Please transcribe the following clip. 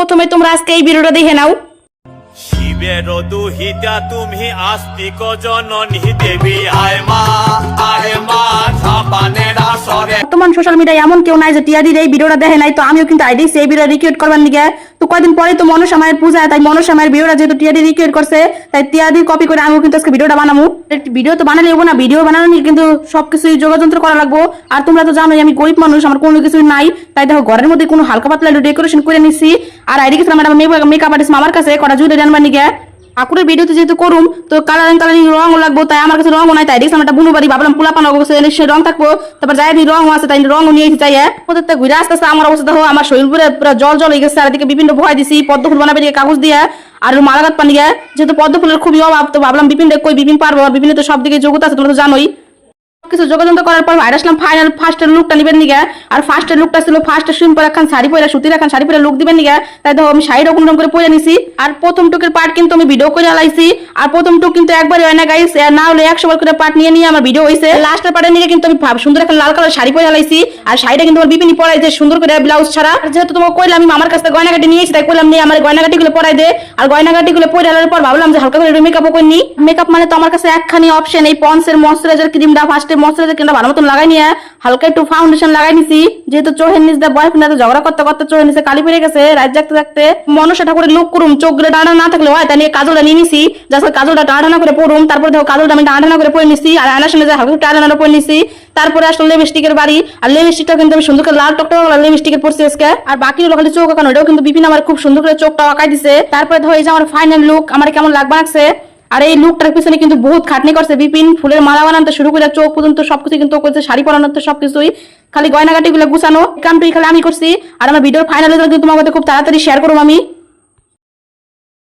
প্রথমে তোমরা আজকে এই ভিডিওটা দেখে নাও। শিবের দুহিতা তুমি আস্তিক জননী দেবী আয় মা ছাপানের আসরে। বর্তমান সোশ্যাল মিডিয়ায় এমন কেউ নাই যে টিআরডির এই ভিডিওটা দেখে নাই, তো আমিও কিন্তু আইডি সেই ভিডিও রিক্রিয়েট করবার নিগে। তো কয়েকদিন পরে তো মনসা মায়ের পূজা, তাই মনসা মায়ের ভিডিওটা যেহেতু টিআরডি রিক্রিয়েট করছে, তাই টিআরডি কপি করে আমিও কিন্তু আজকে ভিডিওটা বানাবো। ভিডিও তো বানালে হবো না, ভিডিও বানানো নিয়ে কিন্তু সবকিছুই যোগাযন্ত্র করা লাগবো। আর তোমরা তো জানোই আমি গরিব মানুষ, আমার কোনো কিছু নাই। তাই দেখো ঘরের মধ্যে কোনো হালকা পাতলা ডেকোরেশন করে নিচ্ছি। আর আইডি গেছিলাম মেকআপ আর্টিস্ট মামার কাছে কটা জুড়ে আনবার নিগে। ঠাকুরের ভিডিওতে যেহেতু করুম, তো কালারিং রং লাগবো, তাই আমার কাছে রঙও নাই। তাই দেখলাম একটা বুনু বাড়ি, ভাবলাম পোলা পানো সে রং থাকবো। তারপর যাই রং আছে, তাই রঙও নিয়ে চাই। ওদের ঘুরে আসতে আসতে আমার অবস্থা দেখো, আমার শরীর পুরো জল হয়ে গেছে। আর এদিকে বিভিন্ন ভয় দিছি পদ্ম ফুল বানাবে কাগজ দিয়ে আর মালাগাত পানি গিয়ে। যেহেতু পদ্ম ফুলের খুবই অভাব, তো ভাবলাম বিপিন কই বিপিন পারবো। আর বিভিন্ন তো সব দিকে যোগ্যতা আছে, তোমরা তো জানোই। কিছু যোগাযোগ করার পর বাইরে আসলাম ফাইনাল ফার্স্টের লুকটা নিবেন নিগে। আর ফার্স্টের লুকটা ছিল ফার্স্টের সিম্পল একখান শাড়ি পরে, সুতির একখান শাড়ি পরে লুক দিবেন নিগে। তাই দেখো আমি শাড়িটা কোন রকম করে পরে নিছি। আর প্রথম টুকের পার্ট কিন্তু আমি ভিডিও করে আলাইছি। আর প্রথম টুক কিন্তু একবারই হয় না গাইস, না হলে 100 বার করে পার্ট নিয়ে আমার ভিডিও হয়েছে। লাস্টের পার্টের নিয়ে কিন্তু আমি সুন্দর একটা লাল কালার শাড়ি পরে আলাইছি। আর শাড়িটা কিন্তু আমার বিপিনি পরাই দেয় সুন্দর করে ব্লাউজ ছাড়া। যেহেতু তোমাকে কইলাম আমি আমার কাছে গয়নাগাটি নিয়েছি, তাই কইলাম নিয়ে আমার গয়নাগাটি গুলো পরাই দে। আর গয়নাগাটি গুলো পরে আলার পর ভাবলাম যে হালকা করে মেকআপও করিনি। মেকআপ মানে তো আমার কাছে একখানি অপশন, এই পন্সের ময়শ্চারাইজার ক্রিমটা, ফার্স্টে ময়শ্চারাইজার ক্রিমটা ভালো মতন লাগাই নিয়ে হালকা একটু ফাউন্ডেশন লাগাই নিছি। যেহেতু চোখের নিচ দিয়ে বয়ফ্রেন্ড ঝগড়া করতে করতে চোখের নিচে কালি পড়ে গেছে, রাত জাগতে জাগতে মনসা ঠাকুরের লুক করুম, চোখ গুলো টানা না থাকলে হয়, তাই নিয়ে কাজলটা নিয়ে নিছি। যাতে কাজলটা টানা করে পড়ুম। তারপর দেখো কাজলটা আমি টানা করে পরে নিছি। আর আয়নার সামনে হালকা টানা পরে নিছি। তারপরে আসলে লিপস্টিকের বাড়ি। আর লিপস্টিকটা কিন্তু আমি সুন্দর করে লাল টকটক লিপস্টিকের পরছি আজকে। আর বাকি হলো খালি চোখ আঁকানো, এটাও কিন্তু বিপিন আমার খুব সুন্দর করে চোখটা আঁকাই দিছে। তারপরে ধরো এই যে আমার ফাইনাল লুক আমার কেমন লাগবে লাগছে। আর এই লুকটার পিছনে কিন্তু বহুত খাটনি করছে বিপিন, ফুলের মালা বানাতে শুরু করে চোখ পর্যন্ত সবকিছু কিন্তু করছে, শাড়ি পরানোর তো সবকিছুই, খালি গয়নাগাটি গুলো গুছানো কামটুই খালি আমি করছি। আর আমার ভিডিওর ফাইনাল রেজাল্ট তোমার মধ্যে খুব তাড়াতাড়ি শেয়ার করবো আমি।